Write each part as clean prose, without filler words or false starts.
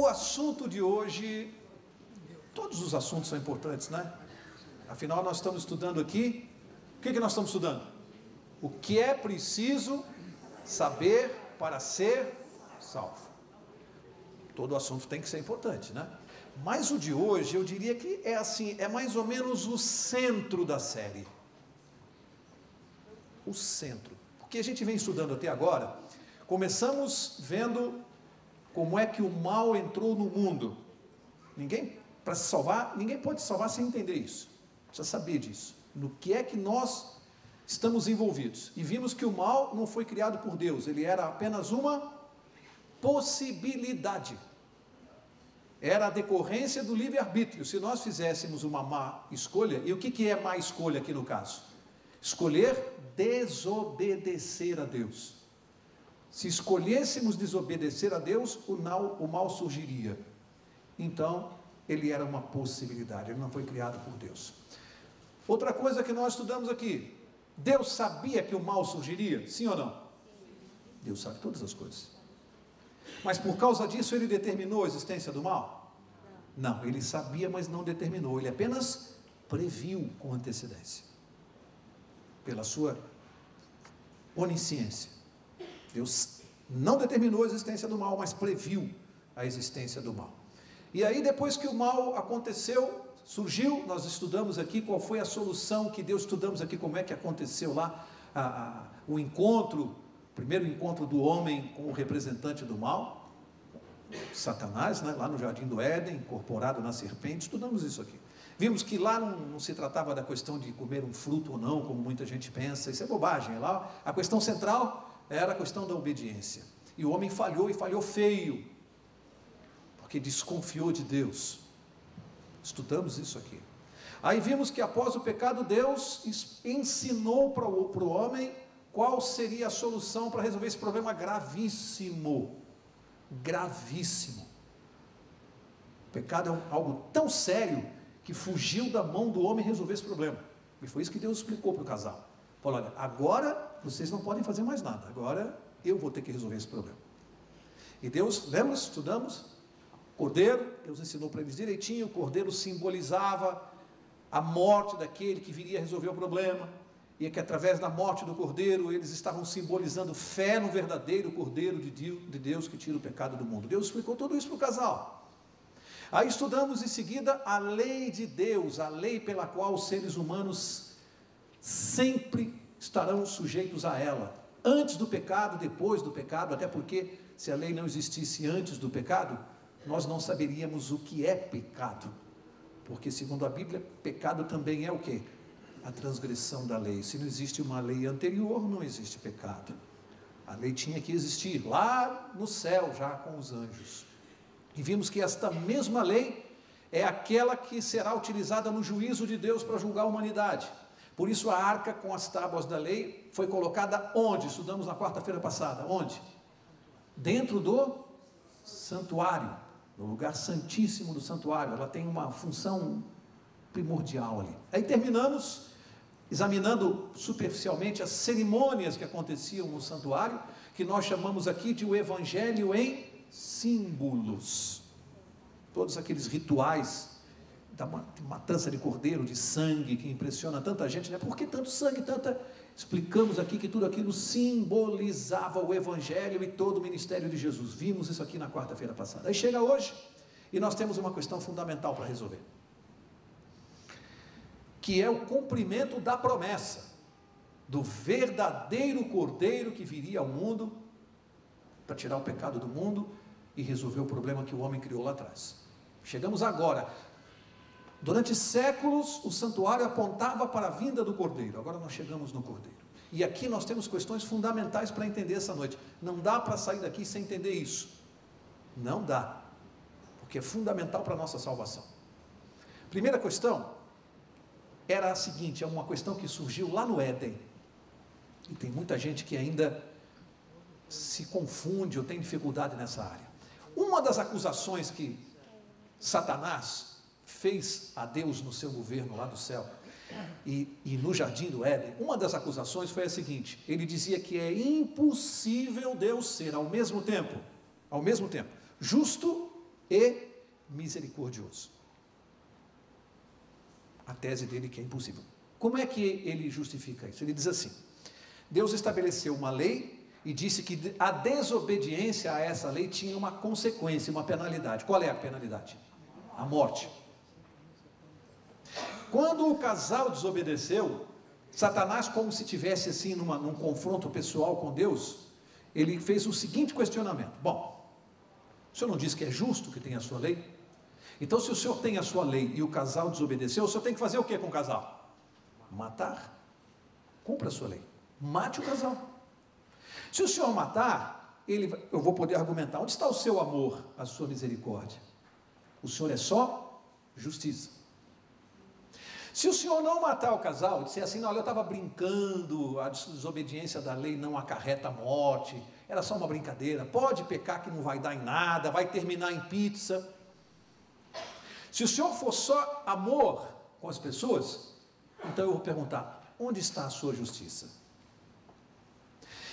O assunto de hoje, todos os assuntos são importantes, né? Afinal, nós estamos estudando aqui, o que nós estamos estudando? O que é preciso saber para ser salvo. Todo assunto tem que ser importante, né? Mas o de hoje, eu diria que é assim, é mais ou menos o centro da série. O centro. Porque a gente vem estudando até agora, começamos vendo como é que o mal entrou no mundo. Para se salvar, ninguém pode se salvar sem entender isso. Precisa saber disso. No que é que nós estamos envolvidos. E vimos que o mal não foi criado por Deus, ele era apenas uma possibilidade. Era a decorrência do livre-arbítrio. Se nós fizéssemos uma má escolha, e o que é má escolha aqui no caso? Escolher desobedecer a Deus. Se escolhêssemos desobedecer a Deus, o mal surgiria. Então, ele era uma possibilidade, ele não foi criado por Deus. Outra coisa que nós estudamos aqui, Deus sabia que o mal surgiria? Sim ou não? Deus sabe todas as coisas. Mas por causa disso ele determinou a existência do mal? Não, ele sabia, mas não determinou. Ele apenas previu com antecedência. Pela sua onisciência. Deus não determinou a existência do mal, mas previu a existência do mal. E aí depois que o mal aconteceu, surgiu, nós estudamos aqui qual foi a solução que Deus, estudamos aqui como é que aconteceu lá o encontro, o primeiro encontro do homem com o representante do mal, Satanás, né, lá no Jardim do Éden, incorporado na serpente. Estudamos isso aqui. Vimos que lá não se tratava da questão de comer um fruto ou não, como muita gente pensa, isso é bobagem. Lá a questão central era a questão da obediência. E o homem falhou, e falhou feio, porque desconfiou de Deus. Estudamos isso aqui. Aí vimos que após o pecado, Deus ensinou para o homem qual seria a solução para resolver esse problema gravíssimo. Gravíssimo. O pecado é algo tão sério que fugiu da mão do homem resolver esse problema. E foi isso que Deus explicou para o casal. Falou: olha, agora vocês não podem fazer mais nada. Agora eu vou ter que resolver esse problema. E Deus, lembra? Estudamos? Cordeiro, Deus ensinou para eles direitinho. O cordeiro simbolizava a morte daquele que viria resolver o problema. E é que através da morte do cordeiro, eles estavam simbolizando fé no verdadeiro cordeiro de Deus que tira o pecado do mundo. Deus explicou tudo isso para o casal. Aí estudamos em seguida a lei de Deus, a lei pela qual os seres humanos sempre estarão sujeitos a ela. Antes do pecado, depois do pecado, até porque se a lei não existisse antes do pecado, nós não saberíamos o que é pecado. Porque segundo a Bíblia, pecado também é o quê? A transgressão da lei. Se não existe uma lei anterior, não existe pecado. A lei tinha que existir lá no céu, já com os anjos. E vimos que esta mesma lei é aquela que será utilizada no juízo de Deus para julgar a humanidade. Por isso a arca com as tábuas da lei foi colocada onde? Estudamos na quarta-feira passada. Onde? Dentro do santuário, no lugar santíssimo do santuário. Ela tem uma função primordial ali. Aí terminamos examinando superficialmente as cerimônias que aconteciam no santuário, que nós chamamos aqui de o evangelho em símbolos. Todos aqueles rituais da matança de cordeiro, de sangue, que impressiona tanta gente, né? Por que tanto sangue, tanta... Explicamos aqui que tudo aquilo simbolizava o evangelho e todo o ministério de Jesus. Vimos isso aqui na quarta-feira passada. Aí chega hoje e nós temos uma questão fundamental para resolver, que é o cumprimento da promessa do verdadeiro cordeiro que viria ao mundo para tirar o pecado do mundo e resolver o problema que o homem criou lá atrás. Chegamos agora. Durante séculos o santuário apontava para a vinda do cordeiro. Agora nós chegamos no cordeiro. E aqui nós temos questões fundamentais para entender essa noite. Não dá para sair daqui sem entender isso. Não dá. Porque é fundamental para a nossa salvação. Primeira questão era a seguinte, é uma questão que surgiu lá no Éden, e tem muita gente que ainda se confunde ou tem dificuldade nessa área. Uma das acusações que Satanás fez a Deus no seu governo lá do céu, e no jardim do Éden, uma das acusações foi a seguinte: ele dizia que é impossível Deus ser ao mesmo tempo justo e misericordioso. A tese dele que é impossível. Como é que ele justifica isso? Ele diz assim: Deus estabeleceu uma lei e disse que a desobediência a essa lei tinha uma consequência, uma penalidade. Qual é a penalidade? A morte. Quando o casal desobedeceu, Satanás, como se tivesse assim num confronto pessoal com Deus, ele fez o seguinte questionamento: bom, o senhor não diz que é justo que tem a sua lei? Então, se o senhor tem a sua lei e o casal desobedeceu, o senhor tem que fazer o que com o casal? Matar. Cumpra a sua lei. Mate o casal. Se o senhor matar, eu vou poder argumentar: onde está o seu amor, a sua misericórdia? O senhor é só justiça. Se o senhor não matar o casal, disser assim: não, olha, eu estava brincando, a desobediência da lei não acarreta a morte, era só uma brincadeira, pode pecar que não vai dar em nada, vai terminar em pizza. Se o senhor for só amor com as pessoas, então eu vou perguntar: onde está a sua justiça?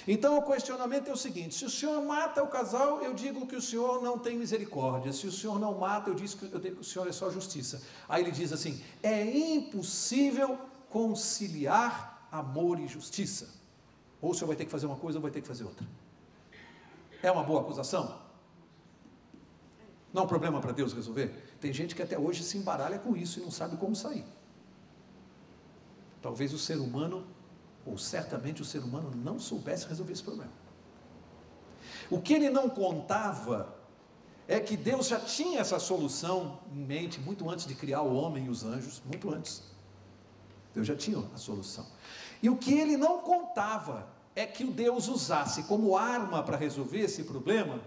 Então o questionamento é o seguinte: se o senhor mata o casal, eu digo que o senhor não tem misericórdia. Se o senhor não mata, eu digo que o senhor é só justiça. Aí ele diz assim: é impossível conciliar amor e justiça. Ou o senhor vai ter que fazer uma coisa ou vai ter que fazer outra. É uma boa acusação? Não é um problema para Deus resolver? Tem gente que até hoje se embaralha com isso e não sabe como sair. Talvez o ser humano, ou certamente o ser humano, não soubesse resolver esse problema. O que ele não contava é que Deus já tinha essa solução em mente muito antes de criar o homem e os anjos, muito antes. Deus já tinha a solução. E o que ele não contava é que o Deus usasse como arma para resolver esse problema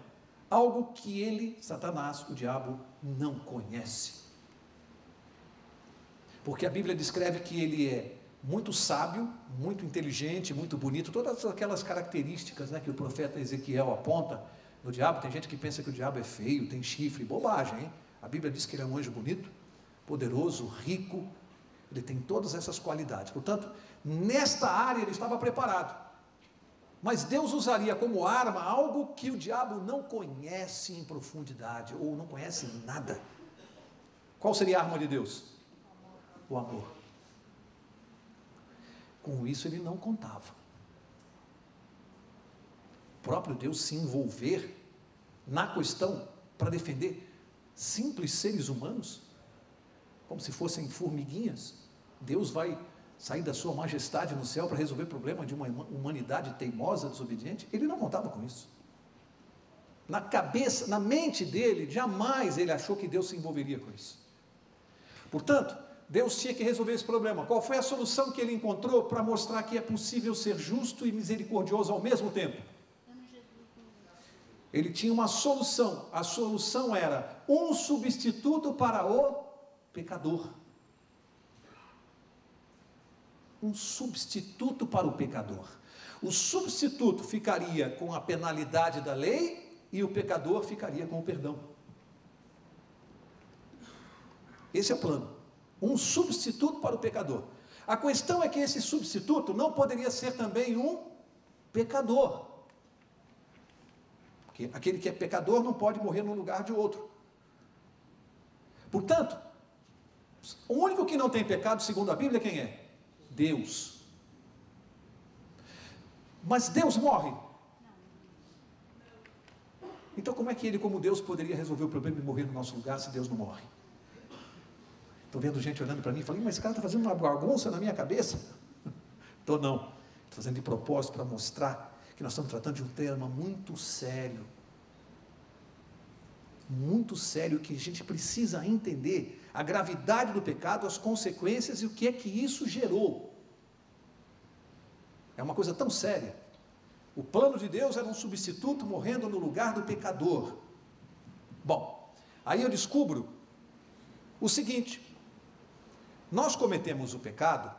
algo que ele, Satanás, o diabo, não conhece. Porque a Bíblia descreve que ele é muito sábio, muito inteligente, muito bonito, todas aquelas características, né, que o profeta Ezequiel aponta no diabo. Tem gente que pensa que o diabo é feio, tem chifre, bobagem, hein? A Bíblia diz que ele é um anjo bonito, poderoso, rico, ele tem todas essas qualidades. Portanto, nesta área ele estava preparado. Mas Deus usaria como arma algo que o diabo não conhece em profundidade, ou não conhece nada. Qual seria a arma de Deus? O amor. Com isso ele não contava. O próprio Deus se envolver na questão para defender simples seres humanos, como se fossem formiguinhas. Deus vai sair da sua majestade no céu para resolver o problema de uma humanidade teimosa, desobediente? Ele não contava com isso. Na cabeça, na mente dele, jamais ele achou que Deus se envolveria com isso. Portanto, Deus tinha que resolver esse problema. Qual foi a solução que ele encontrou para mostrar que é possível ser justo e misericordioso ao mesmo tempo? Ele tinha uma solução. A solução era um substituto para o pecador. Um substituto para o pecador. O substituto ficaria com a penalidade da lei e o pecador ficaria com o perdão. Esse é o plano. Um substituto para o pecador. A questão é que esse substituto não poderia ser também um pecador. Porque aquele que é pecador não pode morrer no lugar de outro. Portanto, o único que não tem pecado, segundo a Bíblia, quem é? Deus. Mas Deus morre. Então como é que ele, como Deus, poderia resolver o problema e morrer no nosso lugar se Deus não morre? Estou vendo gente olhando para mim e falando: mas esse cara está fazendo uma bagunça na minha cabeça. Estou não. Estou fazendo de propósito para mostrar que nós estamos tratando de um tema muito sério. Muito sério, que a gente precisa entender a gravidade do pecado, as consequências e o que é que isso gerou. É uma coisa tão séria. O plano de Deus era um substituto morrendo no lugar do pecador. Bom, aí eu descubro o seguinte: nós cometemos o pecado,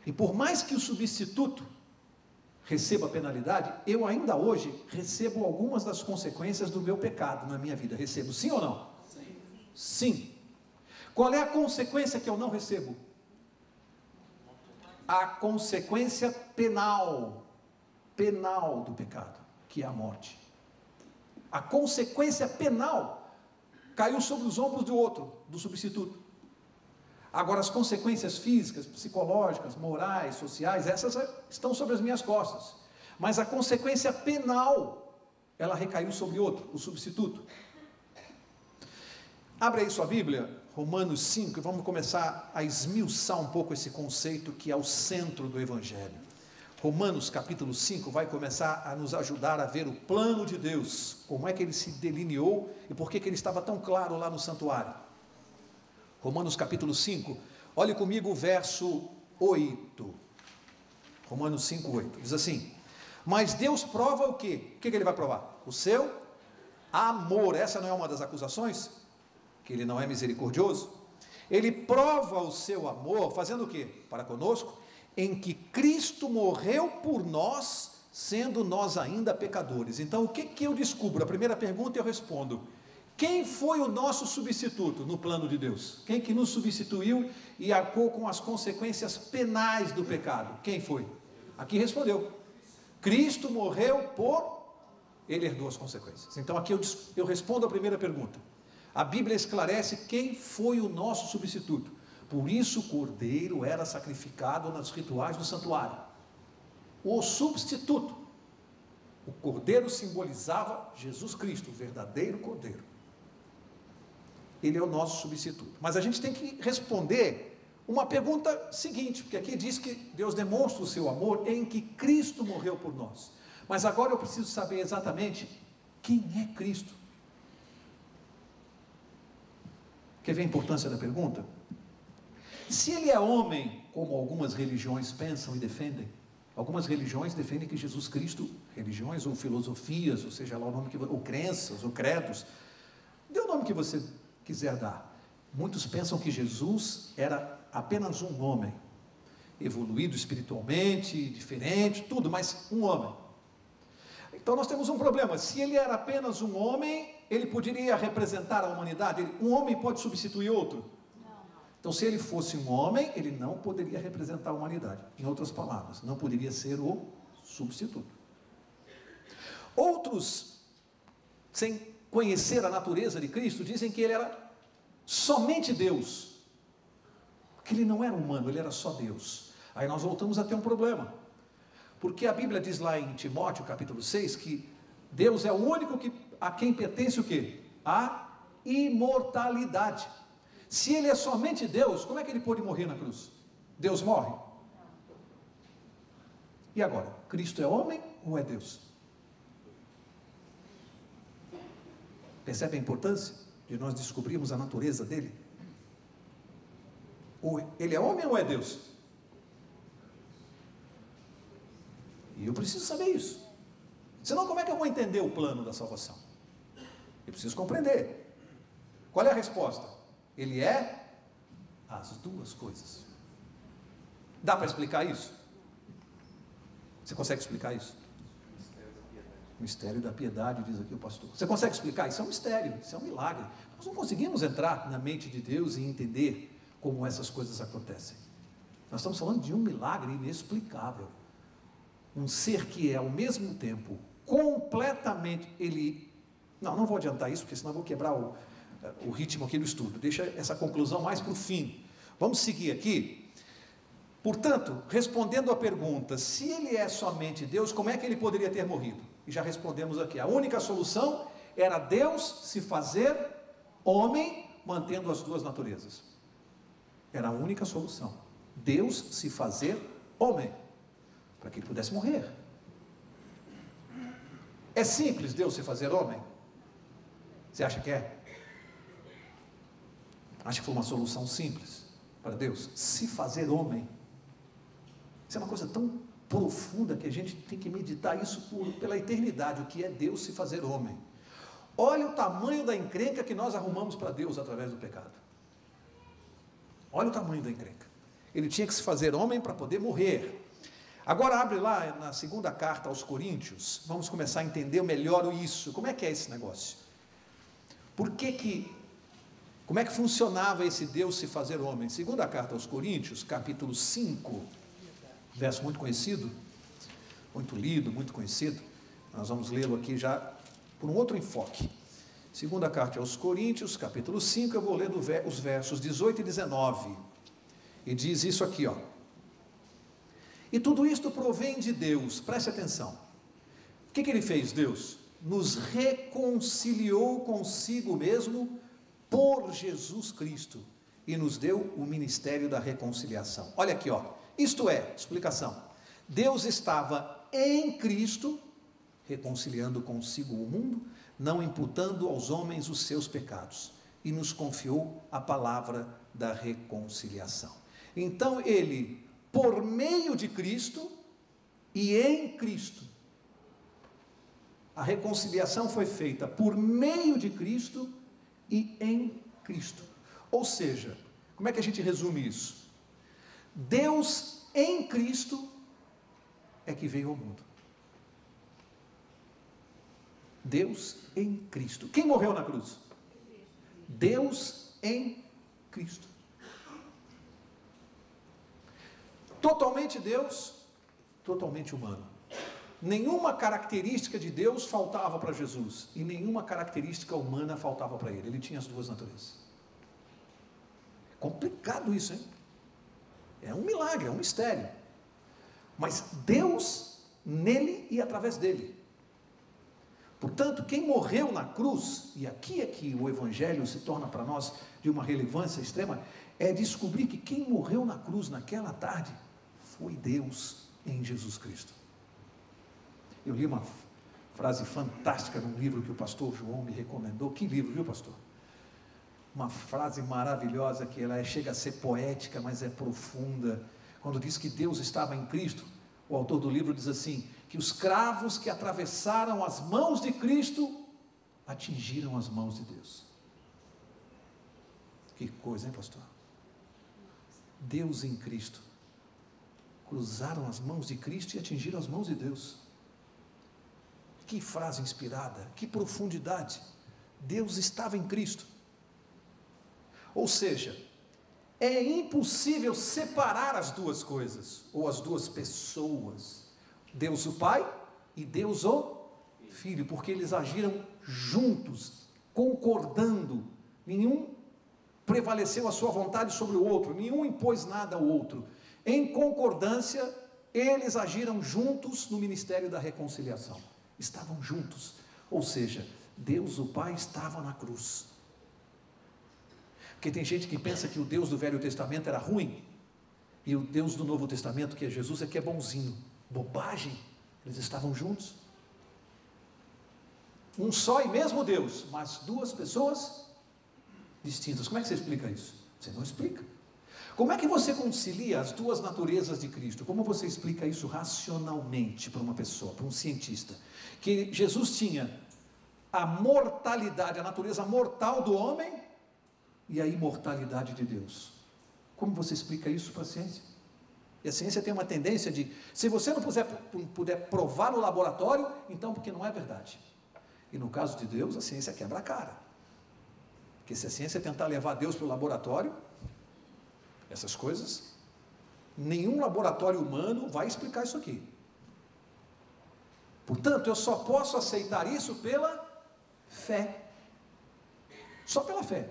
e por mais que o substituto receba a penalidade, eu ainda hoje recebo algumas das consequências do meu pecado na minha vida. Recebo, sim ou não? Sim. Sim. Qual é a consequência que eu não recebo? A consequência penal do pecado, que é a morte. A consequência penal caiu sobre os ombros do outro, do substituto. Agora, as consequências físicas, psicológicas, morais, sociais, essas estão sobre as minhas costas. Mas a consequência penal, ela recaiu sobre outro, o substituto. Abre aí sua Bíblia, Romanos 5, e vamos começar a esmiuçar um pouco esse conceito que é o centro do Evangelho. Romanos capítulo 5 vai começar a nos ajudar a ver o plano de Deus, como é que ele se delineou e por que ele estava tão claro lá no santuário. Romanos capítulo 5, olhe comigo o verso 8. Romanos 5, 8, diz assim: mas Deus prova o quê? O que ele vai provar? O seu amor. Essa não é uma das acusações? Que ele não é misericordioso? Ele prova o seu amor, fazendo o quê? Para conosco, em que Cristo morreu por nós, sendo nós ainda pecadores. Então, o que eu descubro? A primeira pergunta eu respondo: quem foi o nosso substituto no plano de Deus? Quem que nos substituiu e arcou com as consequências penais do pecado? Quem foi? Aqui respondeu: Cristo morreu por... Ele herdou as consequências. Então aqui eu respondo a primeira pergunta. A Bíblia esclarece quem foi o nosso substituto. Por isso o cordeiro era sacrificado nos rituais do santuário. O substituto. O cordeiro simbolizava Jesus Cristo, o verdadeiro cordeiro. Ele é o nosso substituto. Mas a gente tem que responder uma pergunta seguinte, porque aqui diz que Deus demonstra o seu amor em que Cristo morreu por nós. Mas agora eu preciso saber exatamente quem é Cristo. Quer ver a importância da pergunta? Se ele é homem, como algumas religiões pensam e defendem, algumas religiões defendem que Jesus Cristo, religiões ou filosofias, ou seja lá o nome que, ou crenças, ou credos, dê o nome que você quiser dar. Muitos pensam que Jesus era apenas um homem, evoluído espiritualmente, diferente, tudo, mas um homem. Então nós temos um problema: se ele era apenas um homem, ele poderia representar a humanidade? Um homem pode substituir outro? Então, se ele fosse um homem, ele não poderia representar a humanidade. Em outras palavras, não poderia ser o substituto. Outros, sem conhecer a natureza de Cristo, dizem que ele era somente Deus, que ele não era humano, ele era só Deus. Aí nós voltamos a ter um problema, porque a Bíblia diz lá em Timóteo capítulo 6, que Deus é o único a quem pertence o quê? A imortalidade. Se ele é somente Deus, como é que ele pôde morrer na cruz? Deus morre? E agora? Cristo é homem ou é Deus? Percebe a importância de nós descobrirmos a natureza dele? Ou ele é homem ou é Deus? E eu preciso saber isso. Senão, como é que eu vou entender o plano da salvação? Eu preciso compreender. Qual é a resposta? Ele é as duas coisas. Dá para explicar isso? Você consegue explicar isso? Mistério da piedade, diz aqui o pastor. Você consegue explicar? Isso é um mistério, isso é um milagre. Nós não conseguimos entrar na mente de Deus e entender como essas coisas acontecem. Nós estamos falando de um milagre inexplicável. Um ser que é ao mesmo tempo completamente, não vou adiantar isso, porque senão eu vou quebrar o ritmo aqui do estudo. Deixa essa conclusão mais para o fim. Vamos seguir aqui. Portanto, respondendo à pergunta, se ele é somente Deus, como é que ele poderia ter morrido? E já respondemos aqui, a única solução era Deus se fazer homem, mantendo as duas naturezas. Era a única solução. Deus se fazer homem, para que ele pudesse morrer. É simples Deus se fazer homem? Você acha que é? Acho que foi uma solução simples para Deus se fazer homem. Isso é uma coisa tão profunda que a gente tem que meditar isso pela eternidade, o que é Deus se fazer homem. Olha o tamanho da encrenca que nós arrumamos para Deus através do pecado. Olha o tamanho da encrenca. Ele tinha que se fazer homem para poder morrer. Agora abre lá na segunda carta aos Coríntios, vamos começar a entender melhor isso. Como é que é esse negócio? Como é que funcionava esse Deus se fazer homem? Segunda carta aos Coríntios, capítulo 5, verso muito conhecido, muito lido, muito conhecido. Nós vamos lê-lo aqui já por um outro enfoque. Segunda carta aos Coríntios, capítulo 5, eu vou ler os versos 18 e 19. E diz isso aqui, ó. E tudo isto provém de Deus, preste atenção. O que ele fez, Deus? Nos reconciliou consigo mesmo por Jesus Cristo e nos deu o ministério da reconciliação. Olha aqui, ó. Isto é, explicação. Deus estava em Cristo, reconciliando consigo o mundo, não imputando aos homens os seus pecados, e nos confiou a palavra da reconciliação. Então ele, por meio de Cristo e em Cristo, a reconciliação foi feita por meio de Cristo e em Cristo. Ou seja, como é que a gente resume isso? Deus em Cristo é que veio ao mundo. Deus em Cristo. Quem morreu na cruz? Deus em Cristo. Totalmente Deus, totalmente humano. Nenhuma característica de Deus faltava para Jesus e nenhuma característica humana faltava para ele. Ele tinha as duas naturezas. Complicado isso, hein? É um milagre, é um mistério. Mas Deus nele e através dele. Portanto, quem morreu na cruz, e aqui é que o Evangelho se torna para nós de uma relevância extrema, é descobrir que quem morreu na cruz naquela tarde foi Deus em Jesus Cristo. Eu li uma frase fantástica num livro que o pastor João me recomendou. Que livro, viu, pastor? Uma frase maravilhosa que ela chega a ser poética, mas é profunda. Quando diz que Deus estava em Cristo, o autor do livro diz assim, que os cravos que atravessaram as mãos de Cristo atingiram as mãos de Deus. Que coisa, hein, pastor? Deus em Cristo. Cruzaram as mãos de Cristo e atingiram as mãos de Deus. Que frase inspirada, que profundidade. Deus estava em Cristo. Ou seja, é impossível separar as duas coisas, ou as duas pessoas. Deus o Pai e Deus o Filho, porque eles agiram juntos, concordando. Nenhum prevaleceu a sua vontade sobre o outro, nenhum impôs nada ao outro. Em concordância, eles agiram juntos no ministério da reconciliação. Estavam juntos, ou seja, Deus o Pai estava na cruz. Porque tem gente que pensa que o Deus do Velho Testamento era ruim, e o Deus do Novo Testamento, que é Jesus, é que é bonzinho. Bobagem, eles estavam juntos. Um só e mesmo Deus, mas duas pessoas distintas. Como é que você explica isso? Você não explica. Como é que você concilia as duas naturezas de Cristo? Como você explica isso racionalmente para uma pessoa, para um cientista? Que Jesus tinha a mortalidade, a natureza mortal do homem e a imortalidade de Deus. Como você explica isso para a ciência? E a ciência tem uma tendência de, se você não puder provar no laboratório, então porque não é verdade. E no caso de Deus, a ciência quebra a cara. Porque se a ciência tentar levar Deus para o laboratório, essas coisas, nenhum laboratório humano vai explicar isso aqui. Portanto, eu só posso aceitar isso pela fé. Só pela fé.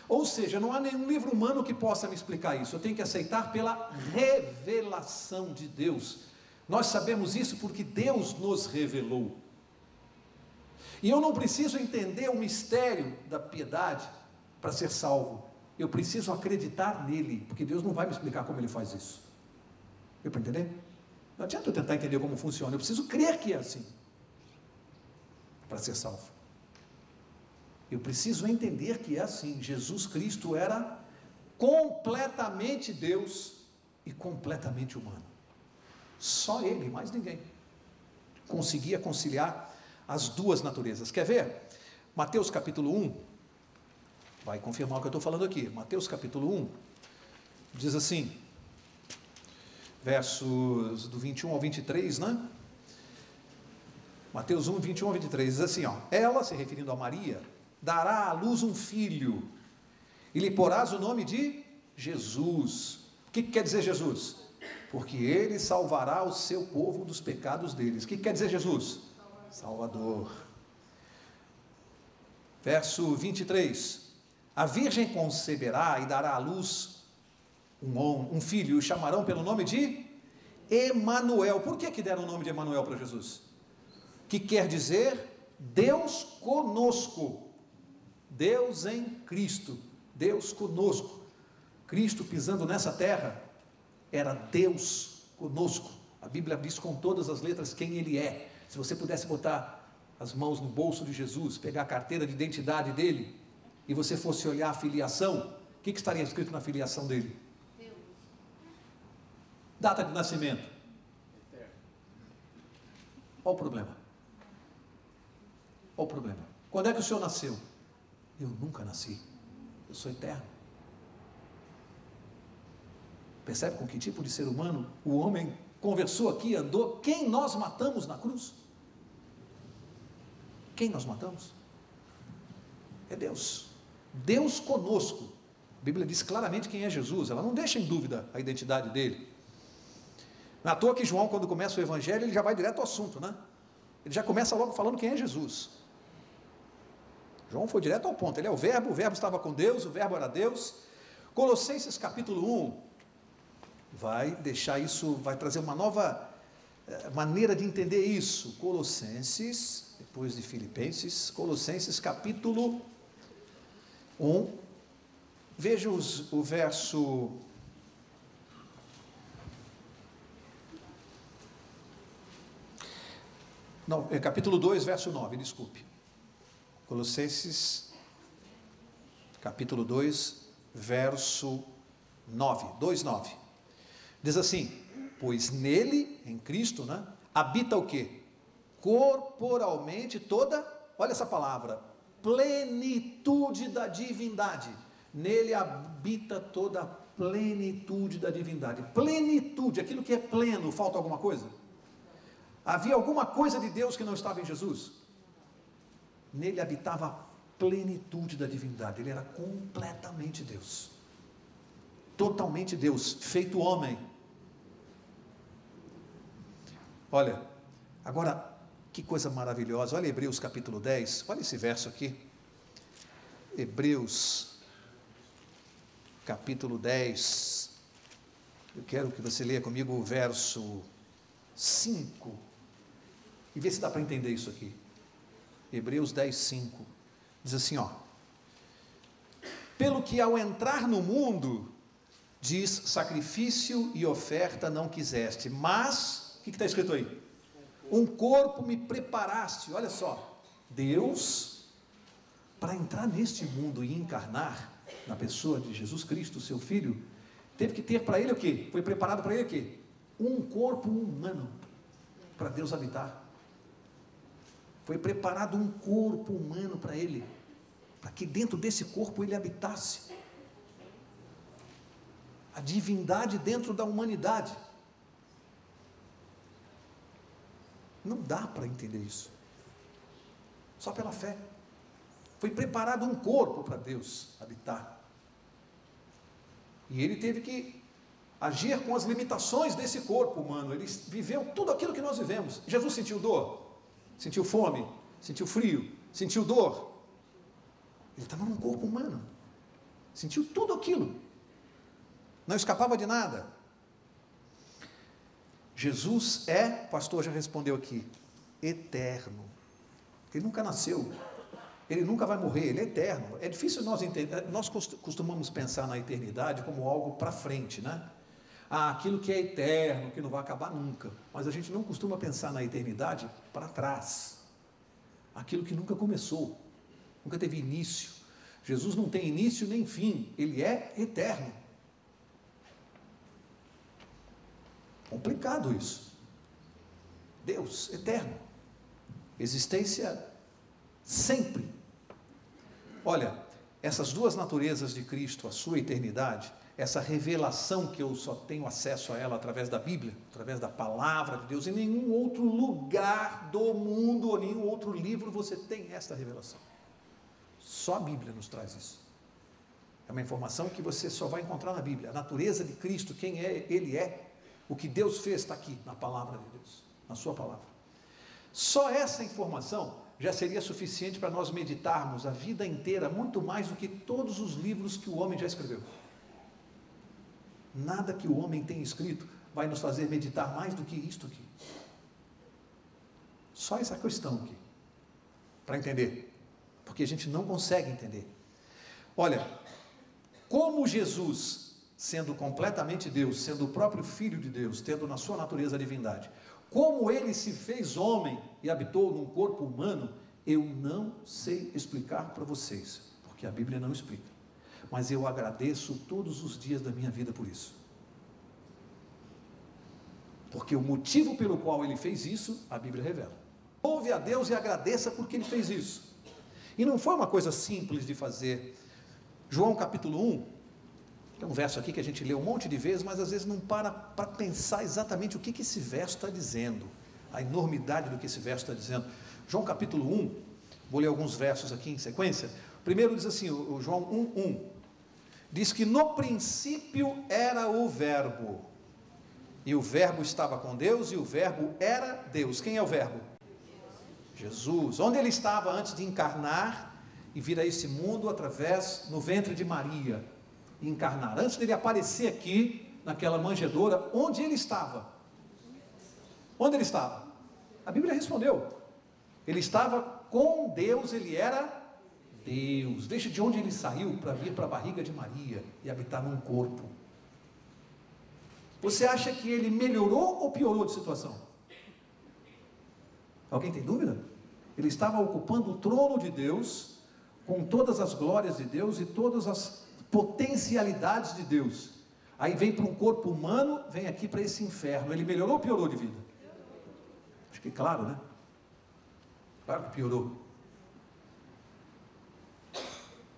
Ou seja, não há nenhum livro humano que possa me explicar isso. Eu tenho que aceitar pela revelação de Deus. Nós sabemos isso porque Deus nos revelou. E eu não preciso entender o mistério da piedade para ser salvo. Eu preciso acreditar nele, porque Deus não vai me explicar como ele faz isso. Deu para entender? Não adianta eu tentar entender como funciona, eu preciso crer que é assim, para ser salvo. Eu preciso entender que é assim. Jesus Cristo era completamente Deus e completamente humano. Só ele, mais ninguém, conseguia conciliar as duas naturezas. Quer ver? Mateus capítulo 1, vai confirmar o que eu estou falando aqui. Mateus capítulo 1, diz assim, versos do 21 ao 23, né? Mateus 1, 21 ao 23, diz assim, ó, ela, se referindo a Maria, dará à luz um filho, e lhe porás o nome de Jesus. O que quer dizer Jesus? Porque ele salvará o seu povo dos pecados deles. O que quer dizer Jesus? Salvador. Verso 23. A virgem conceberá e dará à luz um filho, e o chamarão pelo nome de Emanuel. Por que deram o nome de Emanuel para Jesus? Que quer dizer Deus conosco. Deus em Cristo. Deus conosco. Cristo pisando nessa terra era Deus conosco. A Bíblia diz com todas as letras quem Ele é. Se você pudesse botar as mãos no bolso de Jesus, pegar a carteira de identidade dele, e você fosse olhar a filiação, o que estaria escrito na filiação dele? Deus. Data de nascimento? Eterno. Qual o problema? Qual o problema? Quando é que o senhor nasceu? Eu nunca nasci. Eu sou eterno. Percebe com que tipo de ser humano o homem conversou aqui, andou? Quem nós matamos na cruz? Quem nós matamos? É Deus. Deus conosco. A Bíblia diz claramente quem é Jesus. Ela não deixa em dúvida a identidade dele. Não é à toa que João, quando começa o Evangelho, ele já vai direto ao assunto, né? Ele já começa logo falando quem é Jesus. João foi direto ao ponto. Ele é o verbo estava com Deus, o verbo era Deus. Colossenses capítulo 1 vai deixar isso, vai trazer uma nova maneira de entender isso. Colossenses, depois de Filipenses, Colossenses capítulo 1, veja o verso... Não, é capítulo 2, verso 9, desculpe. Colossenses, capítulo 2, verso 9, 2:9. Diz assim: pois nele, em Cristo, né, habita o quê? Corporalmente toda, olha essa palavra, plenitude da divindade. Nele habita toda a plenitude da divindade. Plenitude, aquilo que é pleno, falta alguma coisa? Havia alguma coisa de Deus que não estava em Jesus? Nele habitava a plenitude da divindade. Ele era completamente Deus. Totalmente Deus, feito homem. Olha, agora, que coisa maravilhosa. Olha Hebreus capítulo 10, olha esse verso aqui. Hebreus capítulo 10. Eu quero que você leia comigo o verso 5. E vê se dá para entender isso aqui. Hebreus 10, 5. Diz assim, ó. Pelo que ao entrar no mundo, diz, sacrifício e oferta não quiseste, mas, o que está escrito aí? Um corpo me preparaste. Olha só, Deus, para entrar neste mundo e encarnar na pessoa de Jesus Cristo, seu Filho, teve que ter para ele o quê? Foi preparado para ele o quê? Um corpo humano, para Deus habitar. Foi preparado um corpo humano para ele, para que dentro desse corpo ele habitasse. A divindade dentro da humanidade. Não dá para entender isso. Só pela fé. Foi preparado um corpo para Deus habitar. E ele teve que agir com as limitações desse corpo humano. Ele viveu tudo aquilo que nós vivemos. Jesus sentiu dor, sentiu fome, sentiu frio, sentiu dor. Ele estava num corpo humano. Sentiu tudo aquilo. Não escapava de nada. Jesus é, o pastor já respondeu aqui, eterno. Ele nunca nasceu. Ele nunca vai morrer, ele é eterno. É difícil nós entender, nós costumamos pensar na eternidade como algo para frente, né? Aquilo que é eterno, que não vai acabar nunca. Mas a gente não costuma pensar na eternidade para trás. Aquilo que nunca começou, nunca teve início. Jesus não tem início nem fim, ele é eterno. Complicado isso. Deus, eterno. Existência sempre. Olha, essas duas naturezas de Cristo, a sua eternidade, essa revelação que eu só tenho acesso a ela através da Bíblia, através da palavra de Deus, em nenhum outro lugar do mundo, ou nenhum outro livro você tem esta revelação. Só a Bíblia nos traz isso. É uma informação que você só vai encontrar na Bíblia. A natureza de Cristo, quem é, Ele é. O que Deus fez está aqui, na palavra de Deus, na sua palavra. Só essa informação já seria suficiente para nós meditarmos a vida inteira, muito mais do que todos os livros que o homem já escreveu. Nada que o homem tenha escrito vai nos fazer meditar mais do que isto aqui. Só essa questão aqui, para entender, porque a gente não consegue entender. Olha, como Jesus, sendo completamente Deus, sendo o próprio Filho de Deus, tendo na sua natureza a divindade, como ele se fez homem e habitou num corpo humano, eu não sei explicar para vocês, porque a Bíblia não explica. Mas eu agradeço todos os dias da minha vida por isso. Porque o motivo pelo qual ele fez isso, a Bíblia revela. Louve a Deus e agradeça porque ele fez isso. E não foi uma coisa simples de fazer. João capítulo 1, tem um verso aqui que a gente lê um monte de vezes, mas às vezes não para pensar exatamente o que esse verso está dizendo, a enormidade do que esse verso está dizendo. João capítulo 1, vou ler alguns versos aqui em sequência. Primeiro diz assim, o João 1:1, diz que no princípio era o verbo, e o verbo estava com Deus, e o verbo era Deus. Quem é o verbo? Jesus. Onde ele estava antes de encarnar e vir a esse mundo no ventre de Maria, encarnar, antes dele aparecer aqui, naquela manjedoura, onde ele estava? Onde ele estava? A Bíblia respondeu, ele estava com Deus, ele era Deus. Veja de onde ele saiu para vir para a barriga de Maria e habitar num corpo. Você acha que ele melhorou ou piorou de situação? Alguém tem dúvida? Ele estava ocupando o trono de Deus, com todas as glórias de Deus e todas as potencialidades de Deus. Aí vem para um corpo humano, vem aqui para esse inferno. Ele melhorou ou piorou de vida? Acho que claro, né? Claro que piorou.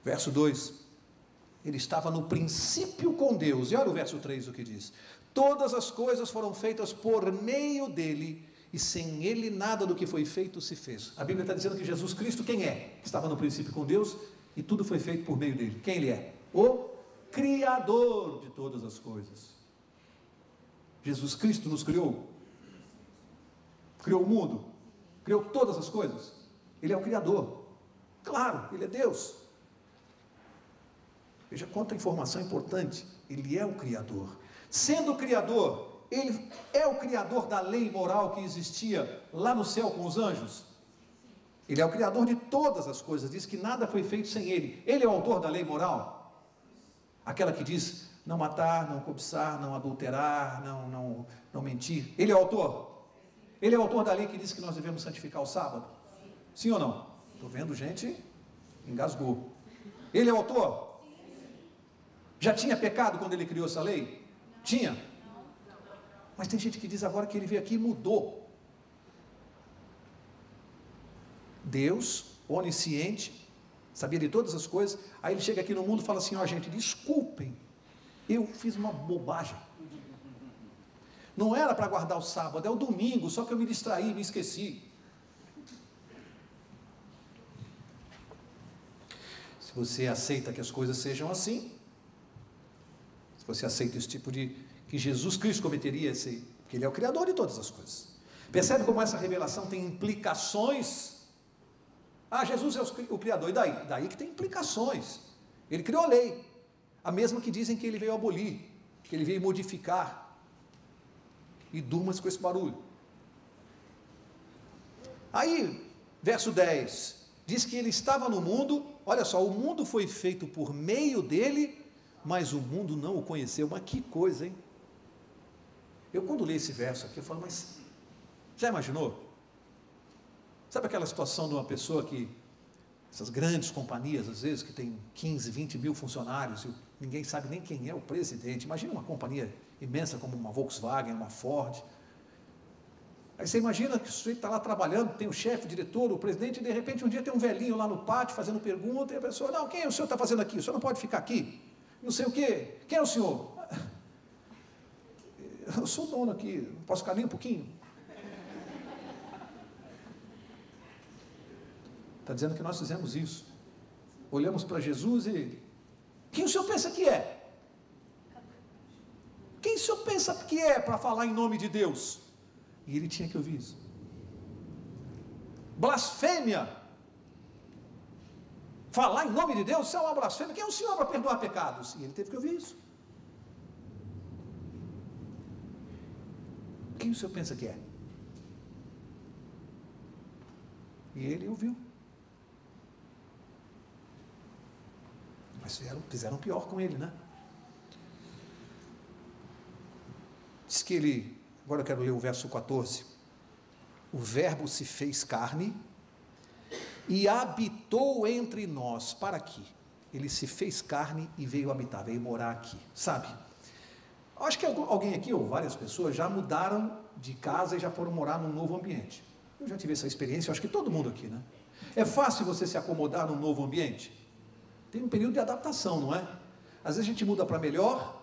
Verso 2, ele estava no princípio com Deus, e olha o verso 3 o que diz: todas as coisas foram feitas por meio dele, e sem ele nada do que foi feito se fez. A Bíblia está dizendo que Jesus Cristo, quem é? Estava no princípio com Deus, e tudo foi feito por meio dele. Quem ele é? O Criador de todas as coisas. Jesus Cristo nos criou, criou o mundo, criou todas as coisas. Ele é o Criador, claro, ele é Deus. Veja quanta informação importante. Ele é o Criador. Sendo o Criador, ele é o Criador da lei moral que existia lá no céu com os anjos. Ele é o Criador de todas as coisas. Diz que nada foi feito sem ele. Ele é o autor da lei moral, aquela que diz não matar, não cobiçar, não adulterar, não mentir. Ele é o autor. Ele é o autor da lei que diz que nós devemos santificar o sábado. Sim ou não? Estou vendo gente engasgou. Ele é o autor. Já tinha pecado quando ele criou essa lei? Tinha. Mas tem gente que diz agora que ele veio aqui e mudou. Deus, onisciente, sabia de todas as coisas, aí ele chega aqui no mundo e fala assim: ó, gente, desculpem, eu fiz uma bobagem. Não era para guardar o sábado, é o domingo, só que eu me distraí, me esqueci. Se você aceita que as coisas sejam assim, se você aceita esse tipo de, que Jesus Cristo cometeria esse, porque ele é o Criador de todas as coisas. Percebe como essa revelação tem implicações? Ah, Jesus é o Criador, e daí? Daí que tem implicações. Ele criou a lei, a mesma que dizem que ele veio abolir, que ele veio modificar. E durmas com esse barulho. Aí, verso 10, diz que ele estava no mundo, olha só, o mundo foi feito por meio dele, mas o mundo não o conheceu. Mas que coisa, hein? Eu quando li esse verso aqui, eu falo, mas já imaginou? Sabe aquela situação de uma pessoa que, essas grandes companhias, às vezes, que tem 15, 20 mil funcionários, e ninguém sabe nem quem é o presidente. Imagina uma companhia imensa como uma Volkswagen, uma Ford. Aí você imagina que o sujeito está lá trabalhando, tem o chefe, o diretor, o presidente, e de repente um dia tem um velhinho lá no pátio fazendo pergunta, e a pessoa, não, quem o senhor está fazendo aqui? O senhor não pode ficar aqui? Não sei o quê. Quem é o senhor? Eu sou o dono aqui, não posso ficar nem um pouquinho? Está dizendo que nós fizemos isso. Olhamos para Jesus e... Quem o senhor pensa que é? Quem o senhor pensa que é para falar em nome de Deus? E ele tinha que ouvir isso. blasfêmia. Falar em nome de Deus, isso é uma blasfêmia. Quem é o Senhor para perdoar pecados? E ele teve que ouvir isso. Quem o senhor pensa que é? E ele ouviu. Mas fizeram pior com ele, né? Diz que ele, agora eu quero ler o verso 14. O verbo se fez carne e habitou entre nós. Para aqui. Ele se fez carne e veio habitar, veio morar aqui. Sabe? Acho que alguém aqui, ou várias pessoas, já mudaram de casa e já foram morar num novo ambiente. Eu já tive essa experiência, acho que todo mundo aqui, né? É fácil você se acomodar num novo ambiente? Tem um período de adaptação, não é? Às vezes a gente muda para melhor,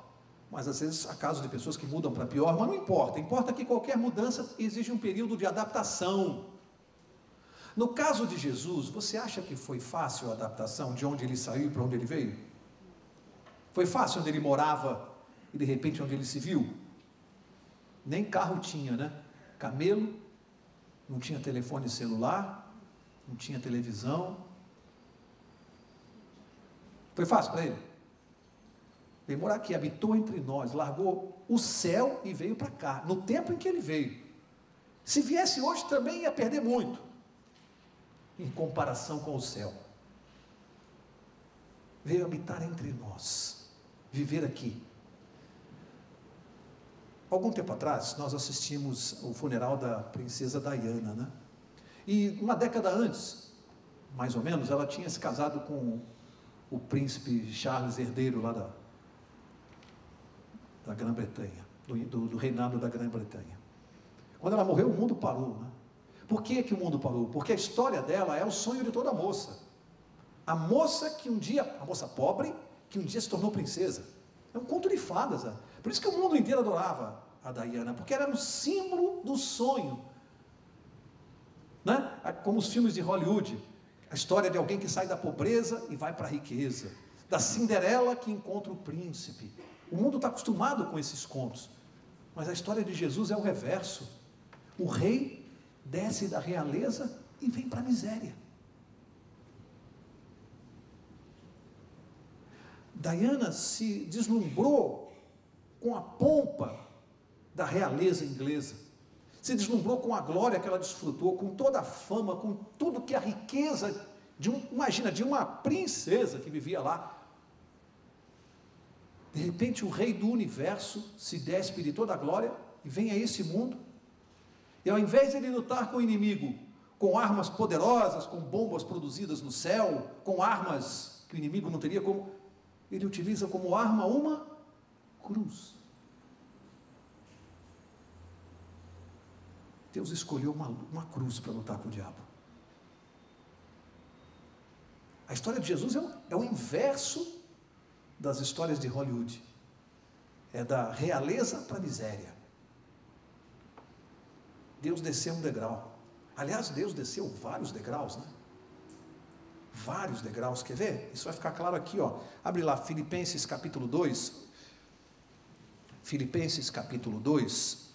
mas às vezes há casos de pessoas que mudam para pior, mas não importa. Importa que qualquer mudança exige um período de adaptação. No caso de Jesus, você acha que foi fácil a adaptação de onde ele saiu e para onde ele veio? Foi fácil onde ele morava e de repente onde ele se viu? Nem carro tinha, né? Camelo, não tinha telefone celular, não tinha televisão. Foi fácil para ele? Veio morar aqui, habitou entre nós, largou o céu e veio para cá, no tempo em que ele veio. Se viesse hoje também ia perder muito, em comparação com o céu. Veio habitar entre nós, viver aqui. Algum tempo atrás, nós assistimos o funeral da princesa Diana, né? E uma década antes, mais ou menos, ela tinha se casado com o príncipe Charles, herdeiro lá da Grã-Bretanha, do reinado da Grã-Bretanha. Quando ela morreu, o mundo parou, né? Por que o mundo parou? Porque a história dela é o sonho de toda moça. A moça que um dia, a moça pobre, que um dia se tornou princesa. É um conto de fadas, né? Por isso que o mundo inteiro adorava a Diana, porque era um símbolo do sonho, né? Como os filmes de Hollywood, a história de alguém que sai da pobreza e vai para a riqueza, da Cinderela que encontra o príncipe. O mundo está acostumado com esses contos, mas a história de Jesus é o reverso. O rei desce da realeza e vem para a miséria. Diana se deslumbrou com a pompa da realeza inglesa, se deslumbrou com a glória que ela desfrutou, com toda a fama, com tudo que a riqueza imagina, de uma princesa que vivia lá. De repente o rei do universo se despe de toda a glória e vem a esse mundo, e ao invés de ele lutar com o inimigo, com armas poderosas, com bombas produzidas no céu, com armas que o inimigo não teria como, ele utiliza como arma uma cruz. Deus escolheu uma cruz para lutar com o diabo. A história de Jesus é o inverso das histórias de Hollywood. É da realeza para a miséria. Deus desceu um degrau. Aliás, Deus desceu vários degraus, né? Vários degraus, quer ver? Isso vai ficar claro aqui, ó. Abre lá, Filipenses capítulo 2. Filipenses capítulo 2.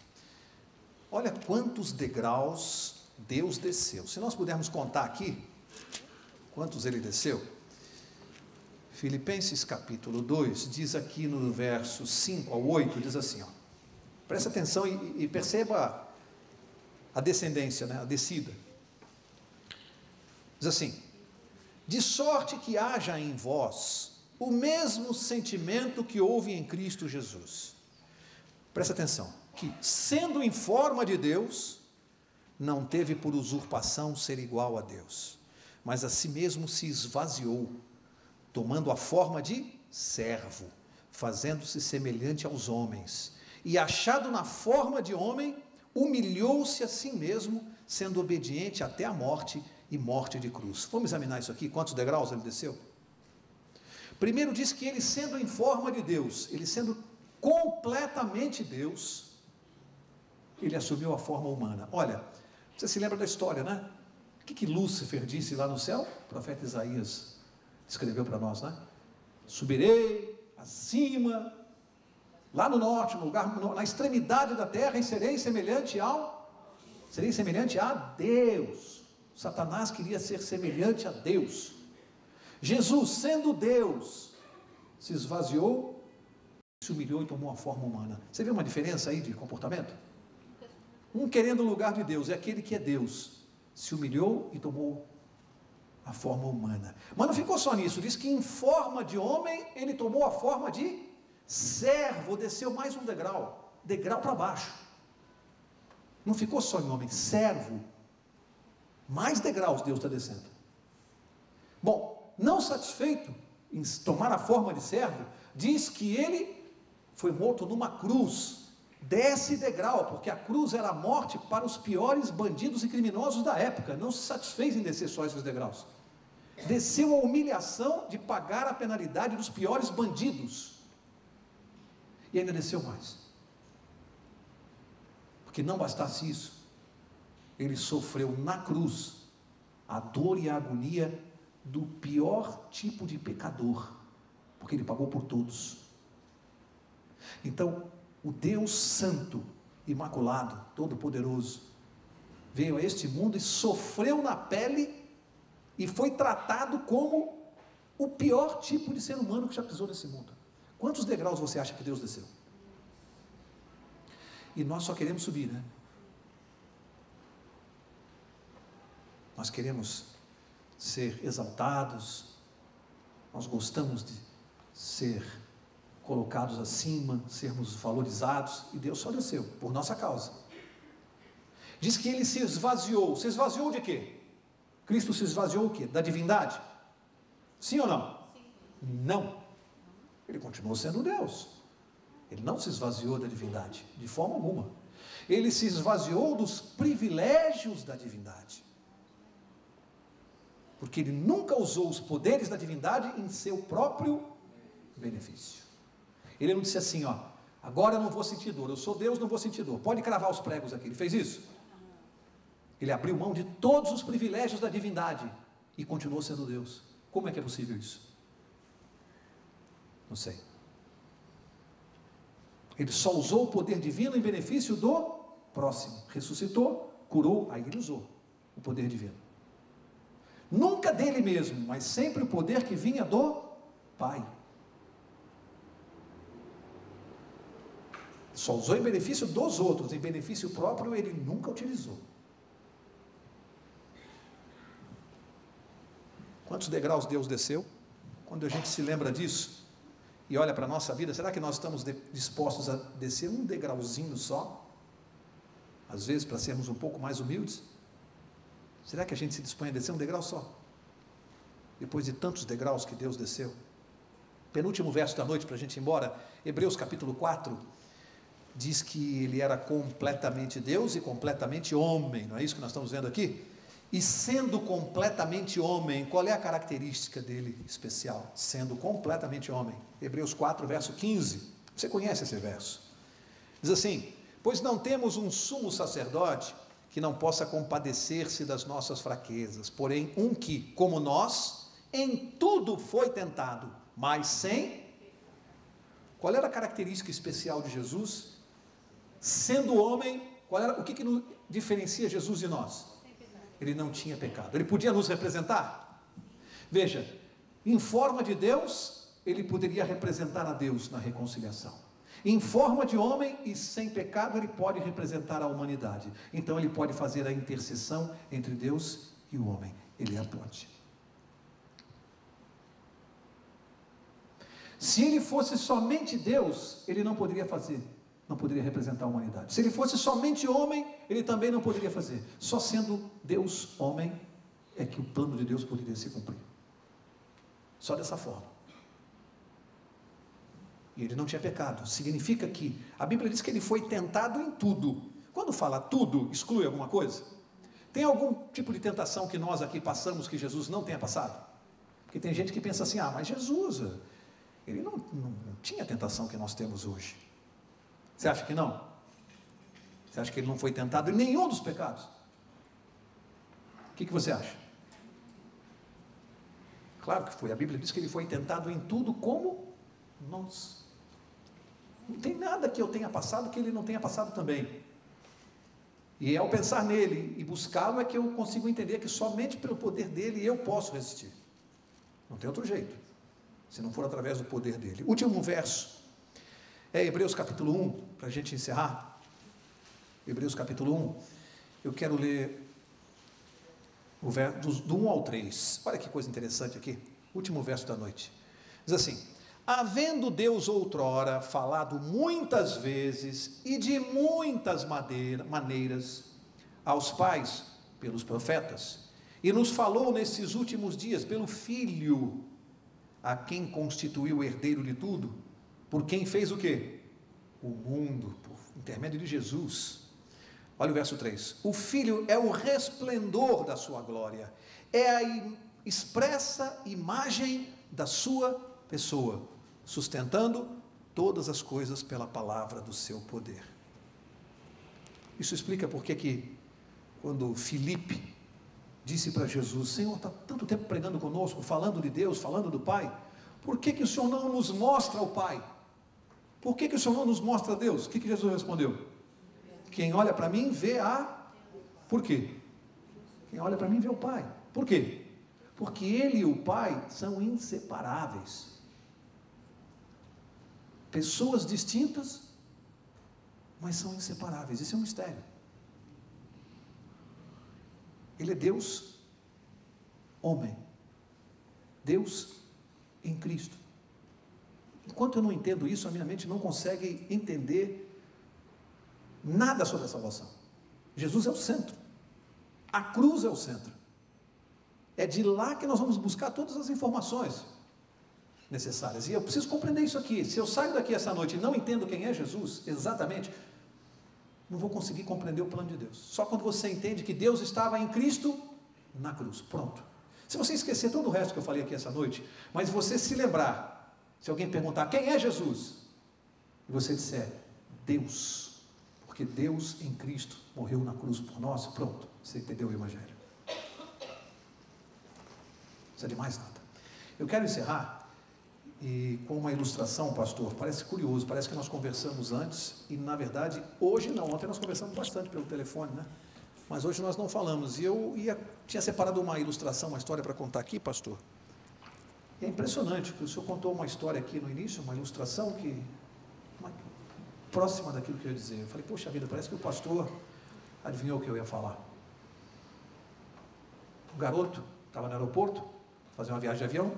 Olha quantos degraus Deus desceu. Se nós pudermos contar aqui, quantos ele desceu? Filipenses capítulo 2, diz aqui no verso 5 ao 8, diz assim, ó. Presta atenção e perceba a descendência, né? A descida. Diz assim: de sorte que haja em vós o mesmo sentimento que houve em Cristo Jesus. Presta atenção, que sendo em forma de Deus, não teve por usurpação ser igual a Deus, mas a si mesmo se esvaziou, tomando a forma de servo, fazendo-se semelhante aos homens, e achado na forma de homem, humilhou-se a si mesmo, sendo obediente até a morte, e morte de cruz. Vamos examinar isso aqui, quantos degraus ele desceu? Primeiro diz que ele sendo em forma de Deus, ele sendo completamente Deus, ele assumiu a forma humana. Olha, você se lembra da história, né? O que Lúcifer disse lá no céu? O profeta Isaías escreveu para nós, né? Subirei acima, lá no norte, no lugar, na extremidade da terra, e serei semelhante a Deus. Satanás queria ser semelhante a Deus. Jesus, sendo Deus, se esvaziou, se humilhou e tomou a forma humana. Você vê uma diferença aí de comportamento? Um querendo o lugar de Deus, é aquele que é Deus, se humilhou e tomou a forma humana. Mas não ficou só nisso, diz que em forma de homem, ele tomou a forma de servo, desceu mais um degrau para baixo. Não ficou só em homem, servo. Mais degraus Deus está descendo. Bom, não satisfeito em tomar a forma de servo, diz que ele foi morto numa cruz. Desce degrau, porque a cruz era a morte para os piores bandidos e criminosos da época. Não se satisfez em descer só esses degraus. Desceu a humilhação de pagar a penalidade dos piores bandidos. E ainda desceu mais. Porque não bastasse isso, ele sofreu na cruz a dor e a agonia do pior tipo de pecador, porque ele pagou por todos. Então, o Deus Santo, Imaculado, Todo-Poderoso, veio a este mundo e sofreu na pele e foi tratado como o pior tipo de ser humano que já pisou nesse mundo. Quantos degraus você acha que Deus desceu? E nós só queremos subir, né? Nós queremos ser exaltados, nós gostamos de ser colocados acima, sermos valorizados, e Deus só desceu, por nossa causa. Diz que ele se esvaziou de quê? Cristo se esvaziou o quê? Da divindade? Sim ou não? Sim. Não, ele continuou sendo Deus, ele não se esvaziou da divindade, de forma alguma, ele se esvaziou dos privilégios da divindade, porque ele nunca usou os poderes da divindade em seu próprio benefício. Ele não disse assim, ó, agora eu não vou sentir dor, eu sou Deus, não vou sentir dor, pode cravar os pregos aqui. Ele fez isso? Ele abriu mão de todos os privilégios da divindade e continuou sendo Deus. Como é que é possível isso? Não sei. Ele só usou o poder divino em benefício do próximo. Ressuscitou, curou, aí ele usou o poder divino. Nunca dele mesmo, mas sempre o poder que vinha do Pai. Só usou em benefício dos outros, em benefício próprio ele nunca utilizou. Quantos degraus Deus desceu? Quando a gente se lembra disso e olha para a nossa vida, será que nós estamos dispostos a descer um degrauzinho só? Às vezes para sermos um pouco mais humildes? Será que a gente se dispõe a descer um degrau só? Depois de tantos degraus que Deus desceu. Penúltimo verso da noite para a gente ir embora, Hebreus capítulo 4, diz que ele era completamente Deus e completamente homem, não é isso que nós estamos vendo aqui? E sendo completamente homem, qual é a característica dele especial? Sendo completamente homem. Hebreus 4, verso 15, você conhece esse verso? Diz assim, pois não temos um sumo sacerdote que não possa compadecer-se das nossas fraquezas, porém um que, como nós, em tudo foi tentado, mas sem... Qual era a característica especial de Jesus? Sendo homem, o que diferencia Jesus de nós? Ele não tinha pecado. Ele podia nos representar? Veja, em forma de Deus, ele poderia representar a Deus na reconciliação. Em forma de homem e sem pecado, ele pode representar a humanidade. Então ele pode fazer a intercessão entre Deus e o homem. Ele é a ponte. Se ele fosse somente Deus, ele não poderia fazer, não poderia representar a humanidade. Se ele fosse somente homem, ele também não poderia fazer. Só sendo Deus homem, é que o plano de Deus poderia se cumprir. Só dessa forma. E ele não tinha pecado. Significa que a Bíblia diz que ele foi tentado em tudo. Quando fala tudo, exclui alguma coisa? Tem algum tipo de tentação que nós aqui passamos que Jesus não tenha passado? Porque tem gente que pensa assim, mas Jesus, ele não tinha a tentação que nós temos hoje. Você acha que não? Você acha que ele não foi tentado em nenhum dos pecados? O que você acha? Claro que foi. A Bíblia diz que ele foi tentado em tudo como nós. Não tem nada que eu tenha passado que ele não tenha passado também. E ao pensar nele e buscá-lo é que eu consigo entender que somente pelo poder dele eu posso resistir. Não tem outro jeito, se não for através do poder dele. Último verso, é Hebreus capítulo 1, para a gente encerrar. Hebreus capítulo 1, eu quero ler o verso do 1 ao 3. Olha que coisa interessante aqui, último verso da noite. Diz assim: havendo Deus outrora falado muitas vezes e de muitas maneiras aos pais pelos profetas, e nos falou nesses últimos dias pelo Filho, a quem constituiu o herdeiro de tudo, por quem fez o quê? O mundo, por intermédio de Jesus. Olha o verso 3, o Filho é o resplendor da sua glória, é a expressa imagem da sua pessoa, sustentando todas as coisas pela palavra do seu poder. Isso explica por que quando Filipe disse para Jesus: Senhor, está tanto tempo pregando conosco, falando de Deus, falando do Pai, por que o Senhor não nos mostra o Pai? Por que o Senhor não nos mostra Deus? O que Jesus respondeu? Quem olha para mim vê Por quê? Quem olha para mim vê o Pai. Por quê? Porque Ele e o Pai são inseparáveis. Pessoas distintas, mas são inseparáveis. Isso é um mistério. Ele é Deus, homem. Deus em Cristo. Enquanto eu não entendo isso, a minha mente não consegue entender nada sobre a salvação. Jesus é o centro. A cruz é o centro. É de lá que nós vamos buscar todas as informações necessárias. E eu preciso compreender isso aqui. Se eu saio daqui essa noite e não entendo quem é Jesus, exatamente, não vou conseguir compreender o plano de Deus. Só quando você entende que Deus estava em Cristo na cruz. Pronto. Se você esquecer todo o resto que eu falei aqui essa noite, mas você se lembrar, se alguém perguntar quem é Jesus, e você disser Deus, porque Deus em Cristo morreu na cruz por nós, pronto, você entendeu o Evangelho. Não precisa de mais nada. Eu quero encerrar com uma ilustração, pastor. Parece curioso, parece que nós conversamos antes, e na verdade, hoje não, ontem nós conversamos bastante pelo telefone, né? Mas hoje nós não falamos, e eu tinha separado uma ilustração, uma história para contar aqui, pastor. E é impressionante, porque o senhor contou uma história aqui no início, uma ilustração próxima daquilo que eu ia dizer. Eu falei, poxa vida, parece que o pastor adivinhou o que eu ia falar. O garoto estava no aeroporto, fazendo uma viagem de avião,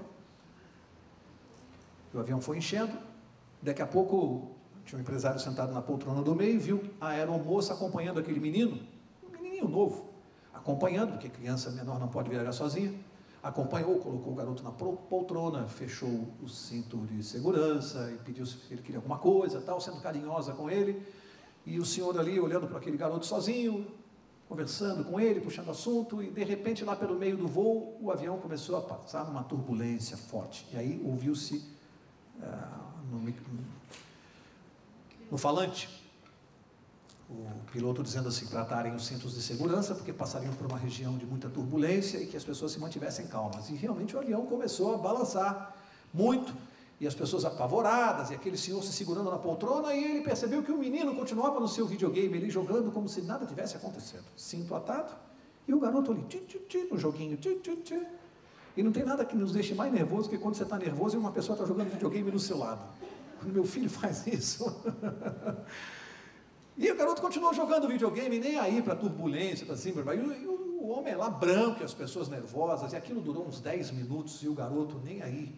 o avião foi enchendo, daqui a pouco tinha um empresário sentado na poltrona do meio, viu a aeromoça acompanhando aquele menino, um menininho novo, acompanhando, porque criança menor não pode viajar sozinha, acompanhou, colocou o garoto na poltrona, fechou o cinto de segurança e pediu se ele queria alguma coisa, tal, sendo carinhosa com ele, e o senhor ali olhando para aquele garoto sozinho, conversando com ele, puxando assunto, e de repente lá pelo meio do voo, o avião começou a passar numa turbulência forte, e aí ouviu-se no falante, o piloto dizendo assim, para atarem os cintos de segurança, porque passariam por uma região de muita turbulência e que as pessoas se mantivessem calmas. E realmente o avião começou a balançar muito, e as pessoas apavoradas, e aquele senhor se segurando na poltrona, e ele percebeu que o menino continuava no seu videogame, ele jogando como se nada tivesse acontecendo. Cinto atado, e o garoto ali, no joguinho, e não tem nada que nos deixe mais nervoso que quando você está nervoso e uma pessoa está jogando videogame do seu lado. Quando meu filho faz isso... E o garoto continuou jogando videogame, nem aí para turbulência, para cima, e o homem lá branco, e as pessoas nervosas, e aquilo durou uns 10 minutos, e o garoto nem aí.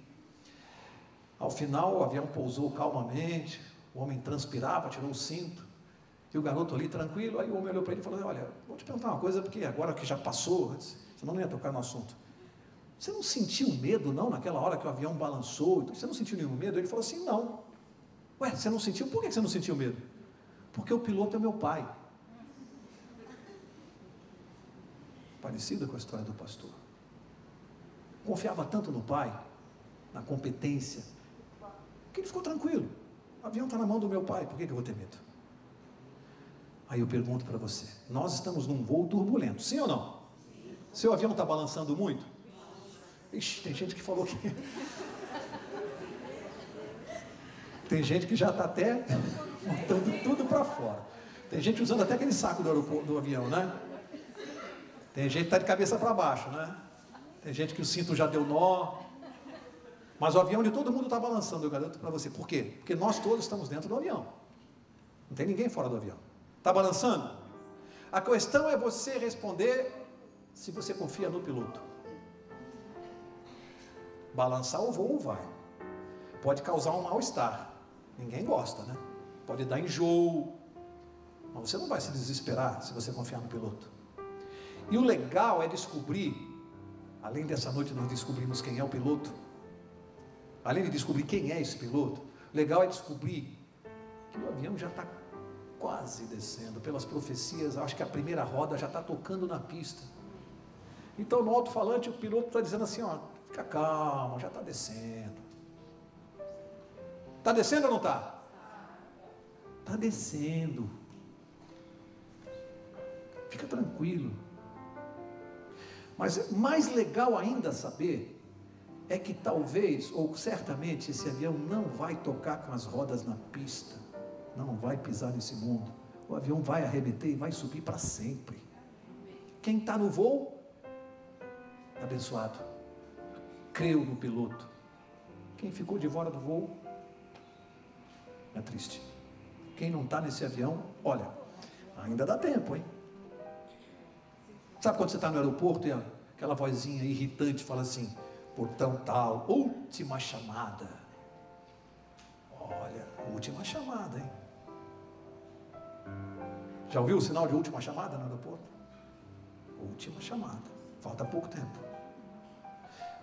Ao final, o avião pousou calmamente, o homem transpirava, tirou o cinto, e o garoto ali tranquilo, aí o homem olhou para ele e falou, olha, vou te perguntar uma coisa, porque agora que já passou, senão não ia tocar no assunto. Você não sentiu medo, não, naquela hora que o avião balançou? Você não sentiu nenhum medo? Ele falou assim, não. Ué, você não sentiu? Por que você não sentiu medo? Porque o piloto é meu pai. Parecida com a história do pastor. Confiava tanto no pai, na competência, que ele ficou tranquilo. O avião está na mão do meu pai, por que eu vou ter medo? Aí eu pergunto para você, nós estamos num voo turbulento, sim ou não? Sim. Seu avião está balançando muito? Ixi, tem gente que falou que... Tem gente que já está até... botando tudo para fora. Tem gente usando até aquele saco do avião, né? Tem gente que está de cabeça para baixo, né? Tem gente que o cinto já deu nó. Mas o avião de todo mundo está balançando, eu garanto para você. Por quê? Porque nós todos estamos dentro do avião. Não tem ninguém fora do avião. Está balançando? A questão é você responder se você confia no piloto. Balançar o voo vai. Pode causar um mal-estar. Ninguém gosta, né? Pode dar enjoo. Mas você não vai se desesperar se você confiar no piloto. E o legal é descobrir, além dessa noite nós descobrimos quem é o piloto, além de descobrir quem é esse piloto, o legal é descobrir que o avião já está quase descendo. Pelas profecias, acho que a primeira roda já está tocando na pista. Então no alto-falante o piloto está dizendo assim, ó, fica calmo, já está descendo. Está descendo ou não está? Está descendo. Fica tranquilo. Mas mais legal ainda saber é que talvez, ou certamente, esse avião não vai tocar com as rodas na pista, não vai pisar nesse mundo. O avião vai arremeter e vai subir para sempre. Quem está no voo, abençoado, creu no piloto. Quem ficou de fora do voo, é triste. Quem não está nesse avião, olha, ainda dá tempo, hein? Sabe quando você está no aeroporto e aquela vozinha irritante fala assim, portão tal, última chamada. Olha, última chamada, hein? Já ouviu o sinal de última chamada no aeroporto? Última chamada, falta pouco tempo.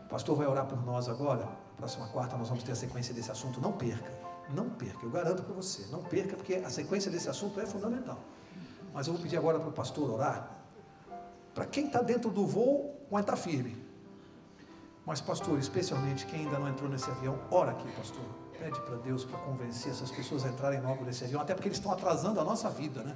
O pastor vai orar por nós agora. Na próxima quarta nós vamos ter a sequência desse assunto. Não perca, não perca, eu garanto para você, não perca, porque a sequência desse assunto é fundamental. Mas eu vou pedir agora para o pastor orar, para quem está dentro do voo, aguentar firme. Mas pastor, especialmente quem ainda não entrou nesse avião, ora aqui, pastor. Pede para Deus para convencer essas pessoas a entrarem logo nesse avião, até porque eles estão atrasando a nossa vida, né?